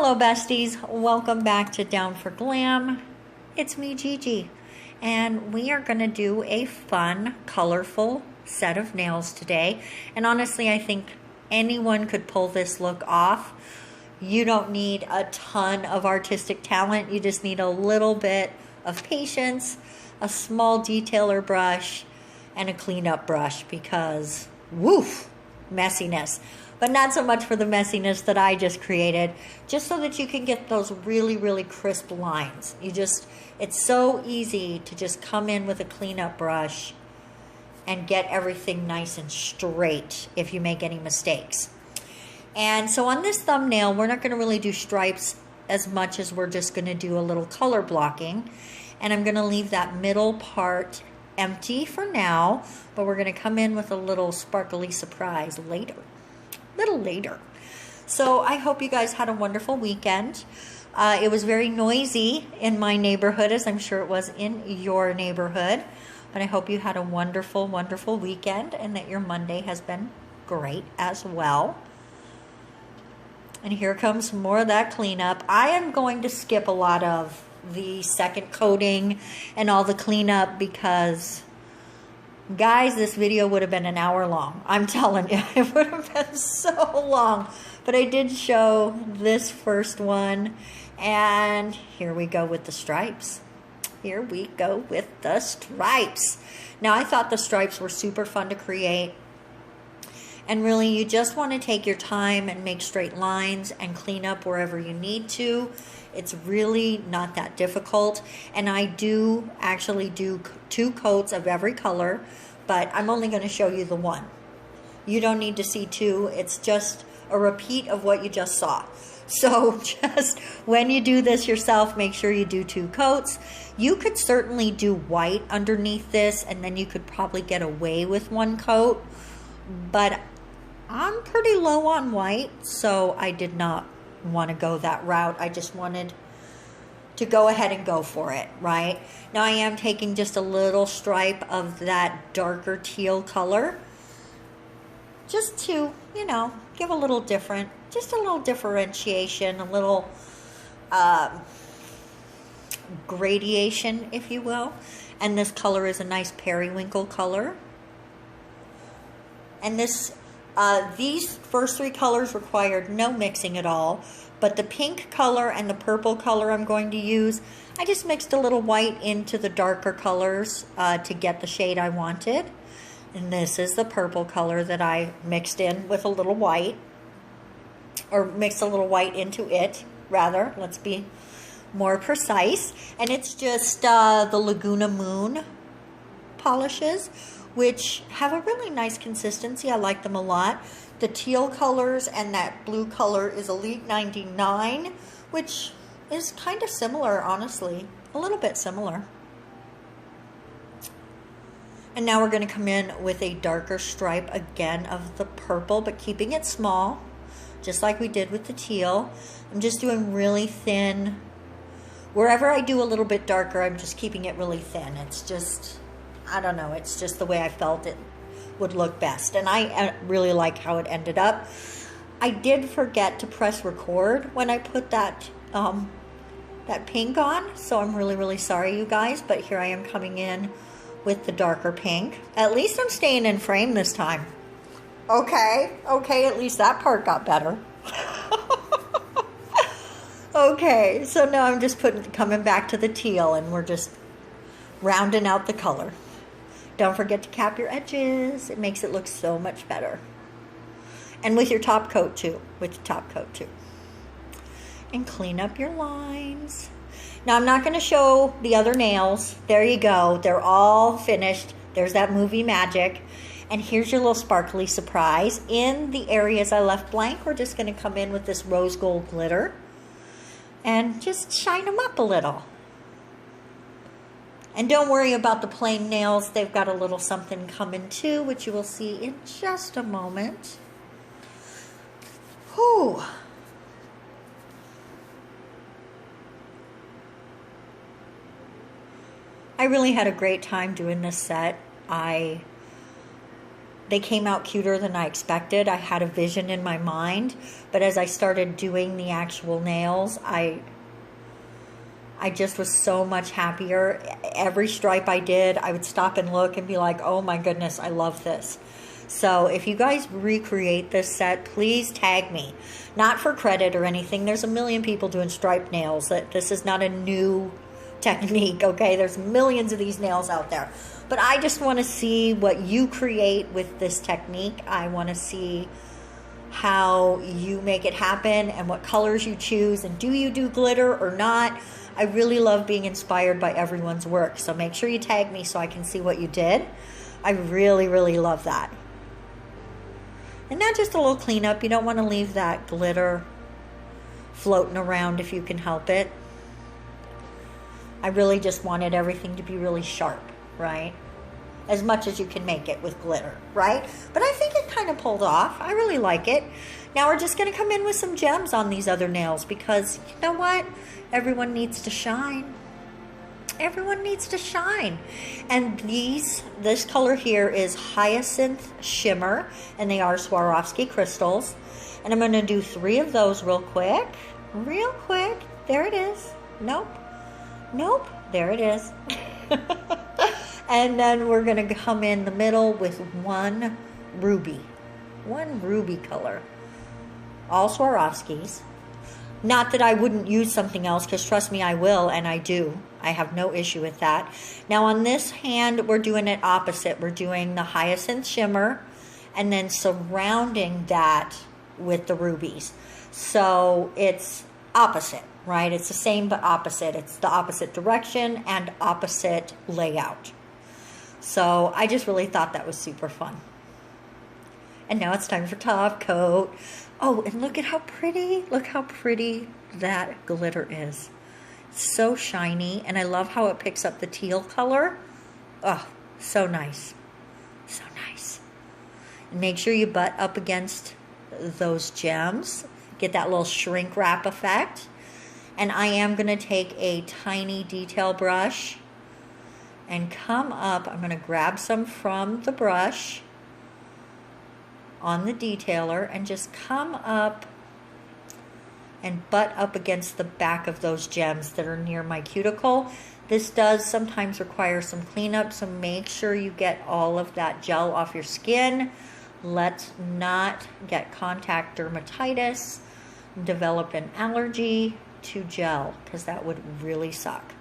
Hello besties, welcome back to Down for Glam. It's me, Gigi, and we are going to do a fun, colorful set of nails today. And honestly, I think anyone could pull this look off. You don't need a ton of artistic talent. You just need a little bit of patience, a small detailer brush, and a cleanup brush because, woof, messiness. But not so much for the messiness that I just created, just so that you can get those really, really crisp lines. It's so easy to just come in with a cleanup brush and get everything nice and straight if you make any mistakes. And so on this thumbnail, we're not going to really do stripes as much as we're just going to do a little color blocking. And I'm going to leave that middle part empty for now, but we're going to come in with a little sparkly surprise later. Little later. So I hope you guys had a wonderful weekend. It was very noisy in my neighborhood, as I'm sure it was in your neighborhood. But I hope you had a wonderful, wonderful weekend and that your Monday has been great as well. And here comes more of that cleanup. I am going to skip a lot of the second coating and all the cleanup because, guys, this video would have been an hour long. I'm telling you, it would have been so long. But I did show this first one. And here we go with the stripes. Here we go with the stripes. Now, I thought the stripes were super fun to create. And really, you just want to take your time and make straight lines and clean up wherever you need to. It's really not that difficult. And I do actually do 2 coats of every color, but I'm only going to show you the one. You don't need to see 2. It's just a repeat of what you just saw. So just when you do this yourself, make sure you do 2 coats. You could certainly do white underneath this, and then you could probably get away with 1 coat. But I'm pretty low on white, so I did not want to go that route. I just wanted to go ahead and go for it, right? Now I am taking just a little stripe of that darker teal color just to, you know, give a little different, just a little differentiation, a little gradation, if you will. And this color is a nice periwinkle color. And this these first 3 colors required no mixing at all, but the pink color and the purple color I'm going to use, I just mixed a little white into the darker colors to get the shade I wanted. And this is the purple color that I mixed in with a little white, or mixed a little white into it, rather. Let's be more precise. And it's just the Laguna Moon polishes, which have a really nice consistency. I like them a lot. The teal colors and that blue color is Elite 99, which is kind of similar, honestly. A little bit similar. And now we're going to come in with a darker stripe again of the purple, but keeping it small, just like we did with the teal. I'm just doing really thin. Wherever I do a little bit darker, I'm just keeping it really thin. It's just, I don't know, it's just the way I felt it would look best. And I really like how it ended up. I did forget to press record when I put that pink on, so I'm really, really sorry, you guys. But here I am coming in with the darker pink. At least I'm staying in frame this time. Okay, at least that part got better. Okay, so now I'm just coming back to the teal, and we're just rounding out the color. Don't forget to cap your edges. It makes it look so much better. And with your top coat too. And clean up your lines. Now I'm not going to show the other nails. There you go. They're all finished. There's that movie magic. And here's your little sparkly surprise. In the areas I left blank, we're just going to come in with this rose gold glitter. And just shine them up a little. And don't worry about the plain nails. They've got a little something coming too, which you will see in just a moment. Whew. I really had a great time doing this set. I they came out cuter than I expected. I had a vision in my mind, but as I started doing the actual nails, I just was so much happier. Every stripe I did, I would stop and look and be like, oh my goodness, I love this. So if you guys recreate this set, please tag me. Not for credit or anything. There's a million people doing striped nails. This is not a new technique, okay? There's millions of these nails out there. But I just want to see what you create with this technique. I want to see how you make it happen and what colors you choose. And do you do glitter or not? I really love being inspired by everyone's work. So make sure you tag me so I can see what you did. I really, really love that. And now just a little cleanup. You don't want to leave that glitter floating around if you can help it. I really just wanted everything to be really sharp, right? As much as you can make it with glitter, right? But I think it kind of pulled off. I really like it. Now we're just going to come in with some gems on these other nails because, you know what? Everyone needs to shine. Everyone needs to shine. And this color here is Hycinth Shimmer, and they are Swarovski crystals. And I'm going to do 3 of those real quick. Real quick. There it is. Nope. Nope. There it is. And then we're going to come in the middle with 1 ruby. 1 ruby color. All Swarovskis. Not that I wouldn't use something else, because trust me, I will, and I do. I have no issue with that. Now on this hand, we're doing it opposite. We're doing the Hycinth Shimmer and then surrounding that with the rubies. So it's opposite, right? It's the same but opposite. It's the opposite direction and opposite layout. So I just really thought that was super fun. And now it's time for top coat. Oh, and look at how pretty. Look how pretty that glitter is. It's so shiny, and I love how it picks up the teal color. Oh, so nice. So nice. And make sure you butt up against those gems. Get that little shrink wrap effect. And I am going to take a tiny detail brush and come up. I'm going to grab some from the brush on the detailer and just come up and butt up against the back of those gems that are near my cuticle. This does sometimes require some cleanup, so make sure you get all of that gel off your skin. Let's not get contact dermatitis, develop an allergy to gel, because that would really suck.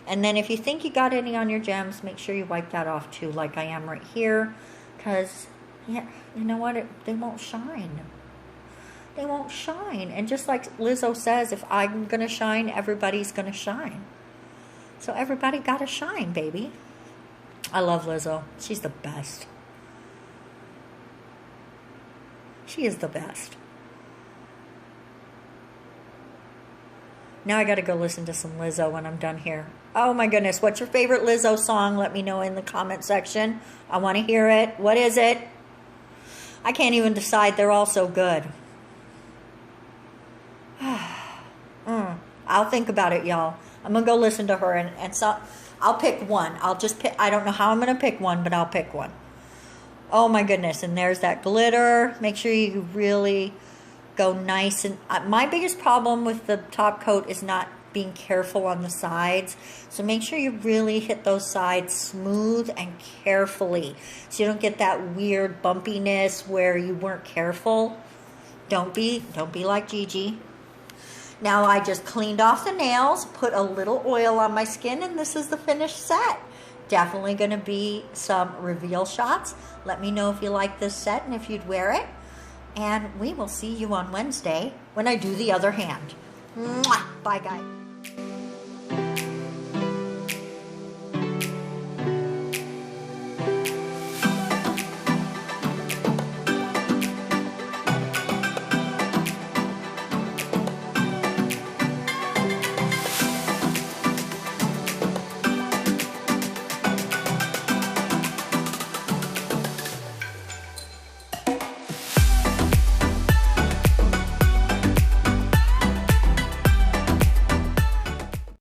And then if you think you got any on your gems, make sure you wipe that off too, like I am right here, because yeah, you know what? They won't shine. They won't shine. And just like Lizzo says, if I'm going to shine, everybody's going to shine. So everybody got to shine, baby. I love Lizzo. She's the best. She is the best. Now I got to go listen to some Lizzo when I'm done here. Oh my goodness. What's your favorite Lizzo song? Let me know in the comment section. I want to hear it. What is it? I can't even decide. They're all so good. I'll think about it, y'all. I'm going to go listen to her, and so I'll pick one. I'll just pick. I don't know how I'm going to pick one, but I'll pick one. Oh my goodness. And there's that glitter. Make sure you really go nice. And my biggest problem with the top coat is not being careful on the sides. So make sure you really hit those sides smooth and carefully, so you don't get that weird bumpiness where you weren't careful. Don't be like Gigi. Now I just cleaned off the nails, put a little oil on my skin, and this is the finished set. Definitely going to be some reveal shots. Let me know if you like this set and if you'd wear it. And we will see you on Wednesday when I do the other hand. Mwah! Bye, guys.